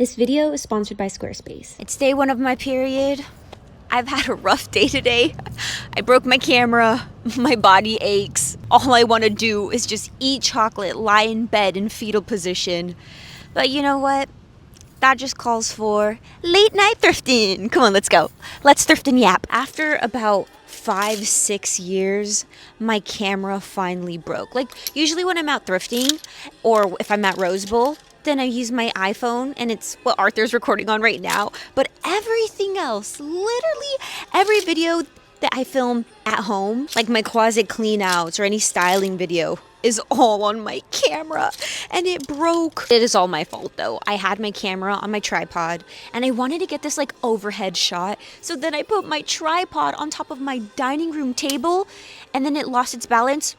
This video is sponsored by Squarespace. It's day one of my period. I've had a rough day today. I broke my camera, my body aches. All I want to do is just eat chocolate, lie in bed in fetal position. But you know what? That just calls for late night thrifting. Come on, let's go. Let's thrift and yap. After about 5-6 years, my camera finally broke. Like, usually when I'm out thrifting or if I'm at Rose Bowl, then I use my iPhone, and it's what Arthur's recording on right now. But everything else, literally every video that I film at home, like my closet clean outs or any styling video, is all on my camera, and it broke. It is all my fault though. I had my camera on my tripod and I wanted to get this like overhead shot, so then I put my tripod on top of my dining room table, and then it lost its balance,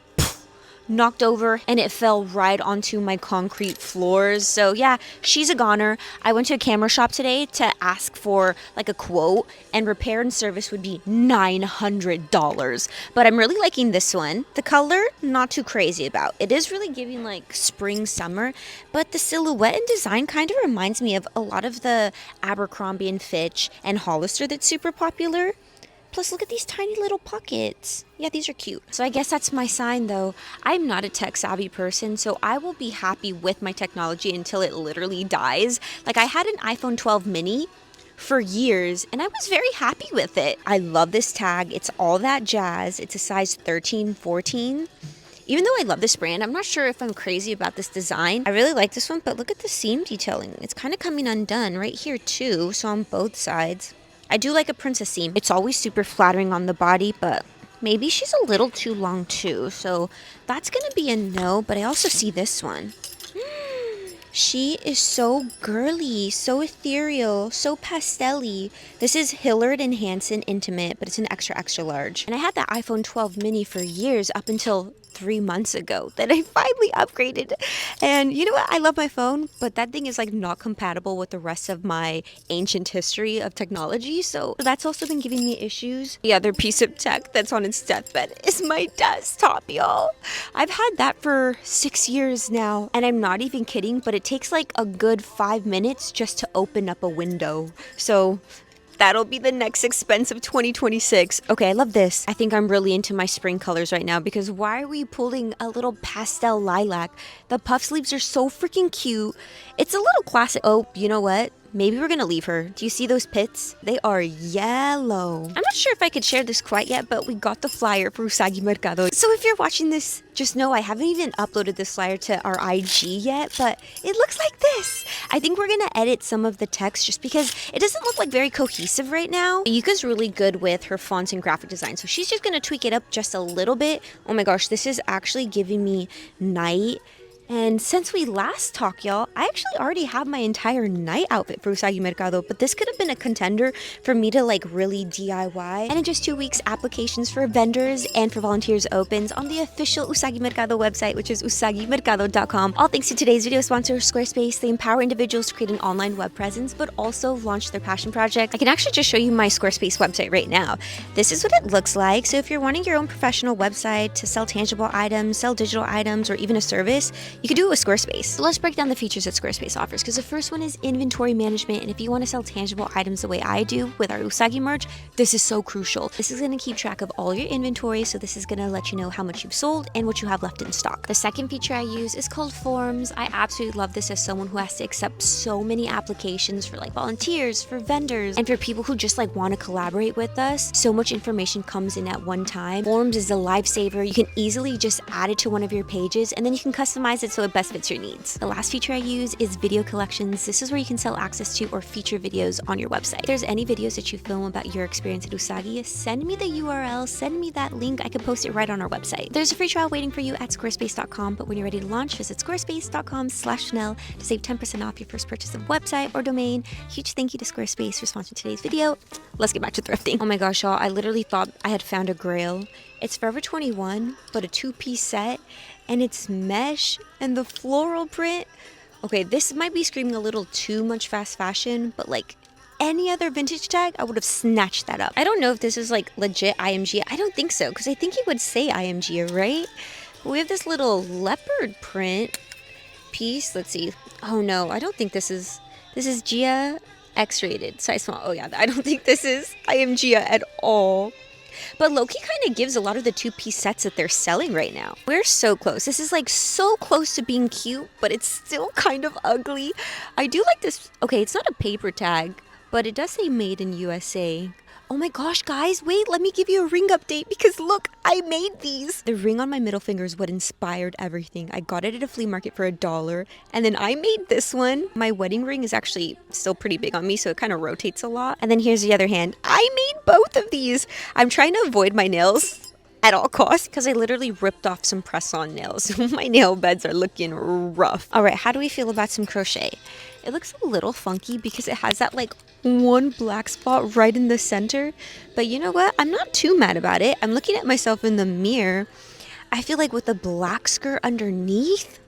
knocked over, and it fell right onto my concrete floors. So yeah, she's a goner. I went to a camera shop today to ask for like a quote, and repair and service would be $900. But I'm really liking this one. The color, not too crazy about. It is really giving like spring, summer, but the silhouette and design kind of reminds me of a lot of the Abercrombie and Fitch and Hollister that's super popular. Plus, look at these tiny little pockets. Yeah, these are cute. So I guess that's my sign, though. I'm not a tech-savvy person, so I will be happy with my technology until it literally dies. Like, I had an iPhone 12 mini for years, and I was very happy with it. I love this tag. It's all that jazz. It's a size 13, 14. Even though I love this brand, I'm not sure if I'm crazy about this design. I really like this one, but look at the seam detailing. It's kind of coming undone right here, too, so on both sides. I do like a princess seam. It's always super flattering on the body, but maybe she's a little too long too. So that's gonna be a no, but I also see this one. She is so girly, so ethereal, so pastel-y. This is Hillard and Hanson Intimate, but it's an extra, extra large. And I had that iPhone 12 mini for years, up until 3 months ago that I finally upgraded. And you know what? I love my phone, but that thing is like not compatible with the rest of my ancient history of technology. So that's also been giving me issues. The other piece of tech that's on its deathbed is my desktop, y'all. I've had that for 6 years now, and I'm not even kidding, but it takes like a good 5 minutes just to open up a window. So that'll be the next expense of 2026. Okay, I love this. I think I'm really into my spring colors right now, because why are we pulling a little pastel lilac? The puff sleeves are so freaking cute. It's a little classic. Oh, you know what? Maybe we're gonna leave her. Do you see those pits? They are yellow. I'm not sure if I could share this quite yet, but we got the flyer for USAGI MERCADO. So if you're watching this, just know I haven't even uploaded this flyer to our IG yet, but it looks like this. I think we're gonna edit some of the text just because it doesn't look like very cohesive right now. Yuka's really good with her fonts and graphic design, so she's just gonna tweak it up just a little bit. Oh my gosh, this is actually giving me night. And since we last talked, y'all, I actually already have my entire night outfit for USAGI MERCADO, but this could have been a contender for me to like really DIY. And in just 2 weeks, applications for vendors and for volunteers opens on the official USAGI MERCADO website, which is usagimercado.com. All thanks to today's video sponsor, Squarespace. They empower individuals to create an online web presence, but also launch their passion project. I can actually just show you my Squarespace website right now. This is what it looks like. So if you're wanting your own professional website to sell tangible items, sell digital items, or even a service, you can do it with Squarespace. So let's break down the features that Squarespace offers, because the first one is inventory management. And if you want to sell tangible items the way I do with our Usagi merch, this is so crucial. This is going to keep track of all your inventory, so this is going to let you know how much you've sold and what you have left in stock. The second feature I use is called Forms. I absolutely love this as someone who has to accept so many applications for like volunteers, for vendors, and for people who just like want to collaborate with us. So much information comes in at one time. Forms is a lifesaver. You can easily just add it to one of your pages, and then you can customize it so it best fits your needs. The last feature I use is video collections. This is where you can sell access to or feature videos on your website. If there's any videos that you film about your experience at Usagi, send me the URL, send me that link. I can post it right on our website. There's a free trial waiting for you at squarespace.com, but when you're ready to launch, visit squarespace.com/Chanel to save 10% off your first purchase of website or domain. Huge thank you to Squarespace for sponsoring today's video. Let's get back to thrifting. Oh my gosh, y'all, I literally thought I had found a grail. It's Forever 21, but a 2-piece set, and it's mesh and the floral print. Okay, this might be screaming a little too much fast fashion, but like any other vintage tag, I would have snatched that up. I don't know if this is like legit IMG. I don't think so, because I think it would say IMG, right? But we have this little leopard print piece. Let's see. Oh no, I don't think this is This is Gia X-rated, size small. Oh yeah, I don't think this is I am Gia at all. But Loki kind of gives a lot of the two-piece sets that they're selling right now. We're so close. This is like so close to being cute, but it's still kind of ugly. I do like this. Okay, it's not a paper tag, but it does say made in USA. Oh my gosh, guys, wait, let me give you a ring update because look, I made these. The ring on my middle finger is what inspired everything. I got it at a flea market for $1, and then I made this one. My wedding ring is actually still pretty big on me, so it kind of rotates a lot. And then here's the other hand. I made both of these. I'm trying to avoid my nails at all costs because I literally ripped off some press-on nails. My nail beds are looking rough. All right, how do we feel about some crochet? It looks a little funky because it has that like one black spot right in the center. But you know what? I'm not too mad about it. I'm looking at myself in the mirror. I feel like with the black skirt underneath,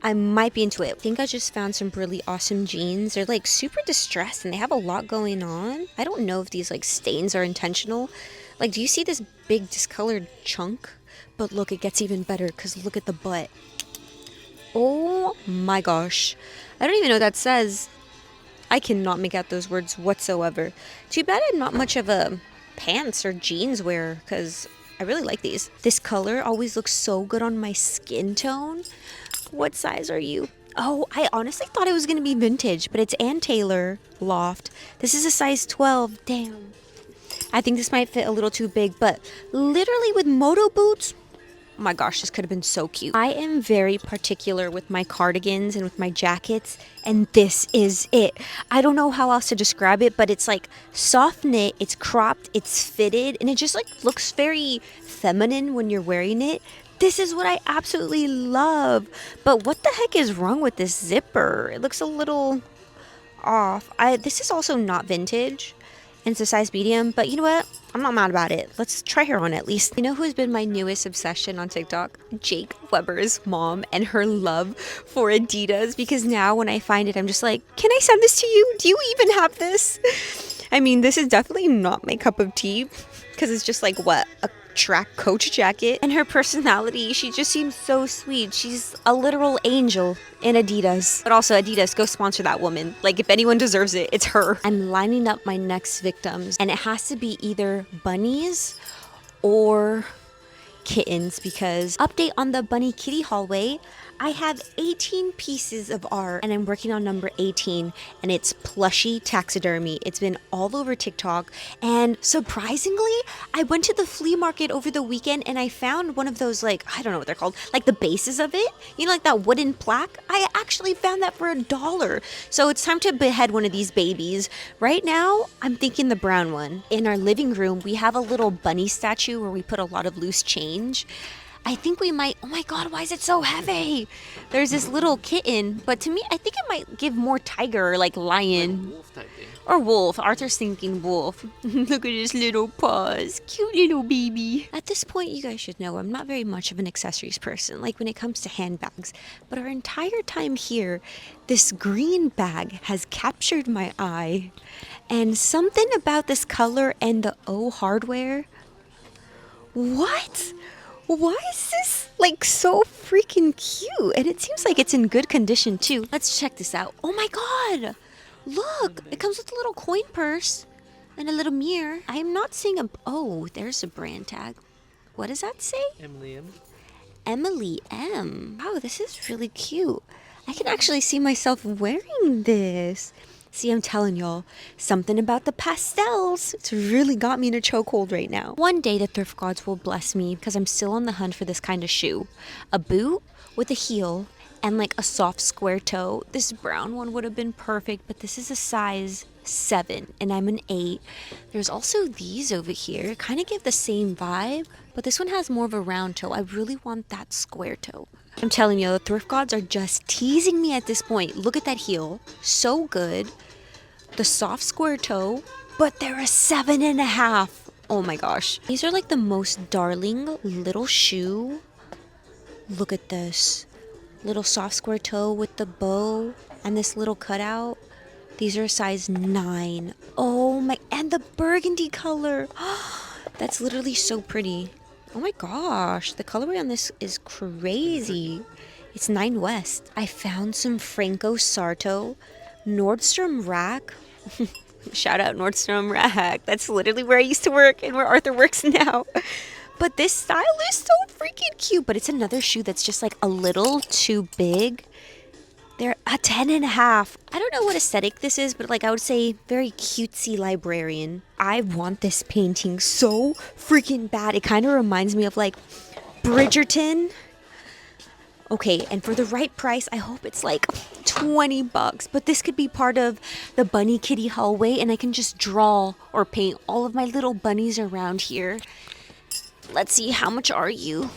I might be into it. I think I just found some really awesome jeans. They're like super distressed and they have a lot going on. I don't know if these like stains are intentional. Like, do you see this big discolored chunk? But look, it gets even better because look at the butt. Oh my gosh. I don't even know what that says. I cannot make out those words whatsoever. Too bad I'm not much of a pants or jeans wearer because I really like these. This color always looks so good on my skin tone. What size are you? Oh, I honestly thought it was going to be vintage, but it's Ann Taylor Loft. This is a size 12. Damn. I think this might fit a little too big, but literally with moto boots, oh my gosh, this could have been so cute. I am very particular with my cardigans and with my jackets, and this is it. I don't know how else to describe it, but it's like soft knit, it's cropped, it's fitted, and it just like looks very feminine when you're wearing it. This is what I absolutely love. But what the heck is wrong with this zipper? It looks a little off. This is also not vintage. And it's a size medium, but you know what? I'm not mad about it. Let's try her on at least. You know who's been my newest obsession on TikTok? Jake Weber's mom and her love for Adidas, because now when I find it, I'm just like, can I send this to you? Do you even have this? I mean, this is definitely not my cup of tea because it's just like, what, a track coach jacket. And her personality, she just seems so sweet. She's a literal angel in Adidas. But also Adidas, go sponsor that woman. Like, if anyone deserves it, it's her. I'm lining up my next victims, and it has to be either bunnies or kittens, because update on the bunny kitty hallway, I have 18 pieces of art and I'm working on number 18, and it's plushy taxidermy. It's been all over TikTok, and surprisingly, I went to the flea market over the weekend and I found one of those, like, I don't know what they're called, like the bases of it, you know, like that wooden plaque. I actually found that for $1. So it's time to behead one of these babies. Right now, I'm thinking the brown one. In our living room, we have a little bunny statue where we put a lot of loose change. I think we might, oh my God, why is it so heavy? There's this little kitten, but to me, I think it might give more tiger or like lion. Like wolf type thing. Or wolf. Arthur's thinking wolf. Look at his little paws. Cute little baby. At this point, you guys should know I'm not very much of an accessories person, like when it comes to handbags. But our entire time here, this green bag has captured my eye. And something about this color and the O hardware. What? Why is this like so freaking cute? And it seems like it's in good condition too. Let's check this out. Oh my God. Look, it comes with a little coin purse and a little mirror. I am not seeing a, oh, there's a brand tag. What does that say? Emily M. Emily M. Wow, this is really cute. I can actually see myself wearing this. See, I'm telling y'all, something about the pastels. It's really got me in a chokehold right now. One day the thrift gods will bless me because I'm still on the hunt for this kind of shoe. A boot with a heel and like a soft square toe. This brown one would have been perfect, but this is a size 7 and I'm an 8. There's also these over here. Kind of give the same vibe, but this one has more of a round toe. I really want that square toe. I'm telling you, the thrift gods are just teasing me at this point. Look at that heel. So good. The soft square toe, but they're a 7.5. Oh my gosh. These are like the most darling little shoe. Look at this. Little soft square toe with the bow and this little cutout. These are a size 9. Oh my, and the burgundy color. That's literally so pretty. Oh my gosh, the colorway on this is crazy. It's 9 West. I found some Franco Sarto Nordstrom Rack. Shout out Nordstrom Rack. That's literally where I used to work and where Arthur works now. But this style is so freaking cute. But it's another shoe that's just like a little too big. They're a 10.5. I don't know what aesthetic this is, but like I would say very cutesy librarian. I want this painting so freaking bad. It kind of reminds me of like Bridgerton. Okay, and for the right price, I hope it's like $20. But this could be part of the bunny kitty hallway, and I can just draw or paint all of my little bunnies around here. Let's see, how much are you?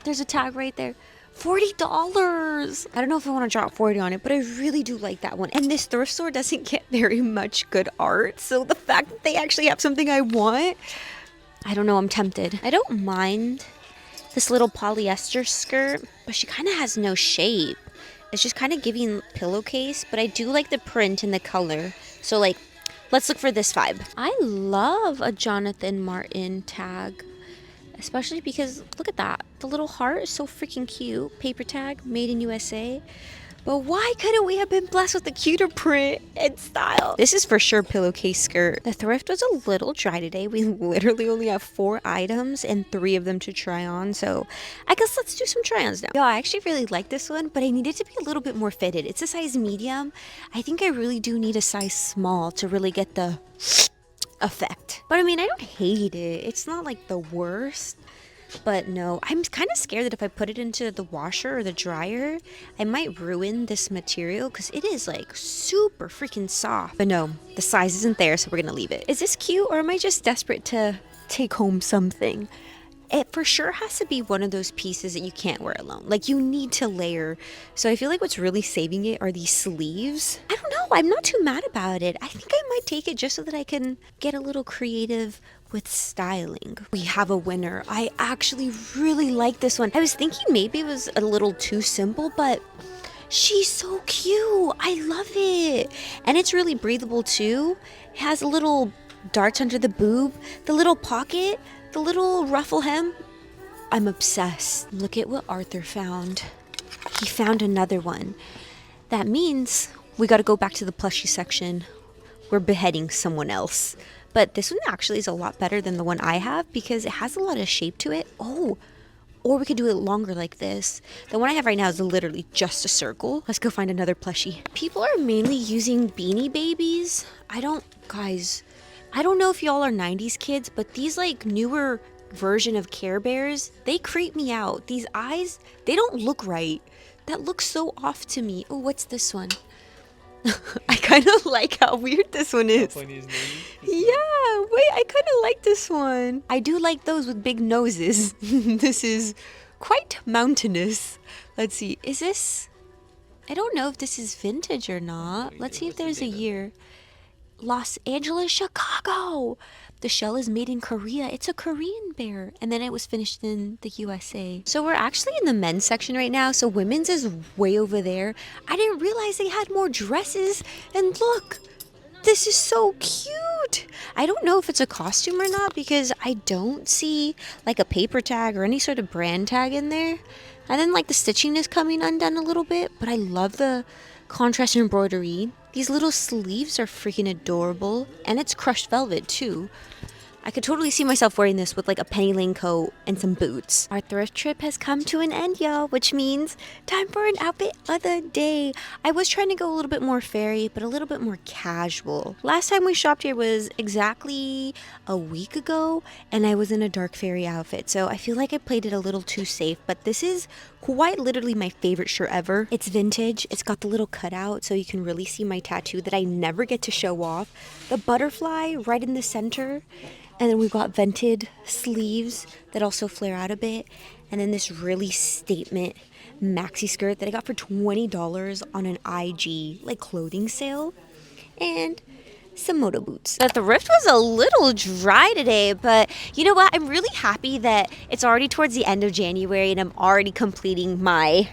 There's a tag right there. $40. I don't know if I want to drop 40 on it, but I really do like that one. And this thrift store doesn't get very much good art, so the fact that they actually have something I want, I don't know, I'm tempted. I don't mind this little polyester skirt, but she kind of has no shape. It's just kind of giving pillowcase, but I do like the print and the color. So like, let's look for this vibe. I love a Jonathan Martin tag, especially because look at that. The little heart is so freaking cute. Paper tag, made in USA. But why couldn't we have been blessed with a cuter print and style? This is for sure pillowcase skirt. The thrift was a little dry today. We literally only have 4 items and 3 of them to try on. So I guess let's do some try-ons now. Yo, I actually really like this one, but I need it to be a little bit more fitted. It's a size medium. I think I really do need a size small to really get the effect. But I mean, I don't hate it. It's not like the worst. But no, I'm kind of scared that if I put it into the washer or the dryer, I might ruin this material because it is like super freaking soft. But no, the size isn't there, so we're gonna leave it. Is this cute, or am I just desperate to take home something? It for sure has to be one of those pieces that you can't wear alone. Like, you need to layer. So I feel like what's really saving it are these sleeves. I don't know, I'm not too mad about it. I think I might take it just so that I can get a little creative with styling. We have a winner. I actually really like this one. I was thinking maybe it was a little too simple, but she's so cute. I love it. And it's really breathable too. It has a little darts under the boob, the little pocket, the little ruffle hem. I'm obsessed. Look at what Arthur found. He found another one. That means we got to go back to the plushie section. We're beheading someone else. But this one actually is a lot better than the one I have because it has a lot of shape to it. Oh, or we could do it longer like this. The one I have right now is literally just a circle. Let's go find another plushie. People are mainly using Beanie Babies. Guys, I don't know if y'all are 90s kids, but these like newer version of Care Bears, they creep me out. These eyes, they don't look right. That looks so off to me. Oh, what's this one? I kind of like how weird this one is. Yeah, wait, I kind of like this one. I do like those with big noses. This is quite mountainous. Let's see, is this, I don't know if this is vintage or not. Let's see if there's a year. Los Angeles, Chicago. The shell is made in Korea. It's a Korean bear. And then it was finished in the USA. So we're actually in the men's section right now. So women's is way over there. I didn't realize they had more dresses. And look, this is so cute. I don't know if it's a costume or not because I don't see like a paper tag or any sort of brand tag in there. And then like the stitching is coming undone a little bit. But I love the contrast embroidery. These little sleeves are freaking adorable. And it's crushed velvet too. I could totally see myself wearing this with like a penny lane coat and some boots. Our thrift trip has come to an end, y'all, which means time for an outfit of the day. I was trying to go a little bit more fairy, but a little bit more casual. Last time we shopped here was exactly a week ago, and I was in a dark fairy outfit. So I feel like I played it a little too safe, but this is quite literally my favorite shirt ever. It's vintage. It's got the little cutout so you can really see my tattoo that I never get to show off. The butterfly right in the center. And then we've got vented sleeves that also flare out a bit. And then this really statement maxi skirt that I got for $20 on an IG like clothing sale. And some moto boots. The thrift was a little dry today, but you know what? I'm really happy that it's already towards the end of January and I'm already completing my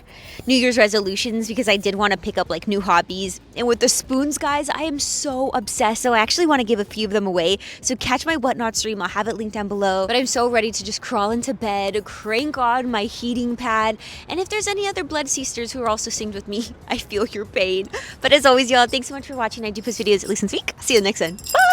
New Year's resolutions because I did want to pick up like new hobbies. And with the spoons, guys, I am so obsessed. So I actually want to give a few of them away. So catch my whatnot stream. I'll have it linked down below. But I'm so ready to just crawl into bed, crank on my heating pad. And if there's any other blood sisters who are also synced with me, I feel your pain. But as always, y'all, thanks so much for watching. I do post videos at least once a week. See you next one. Bye!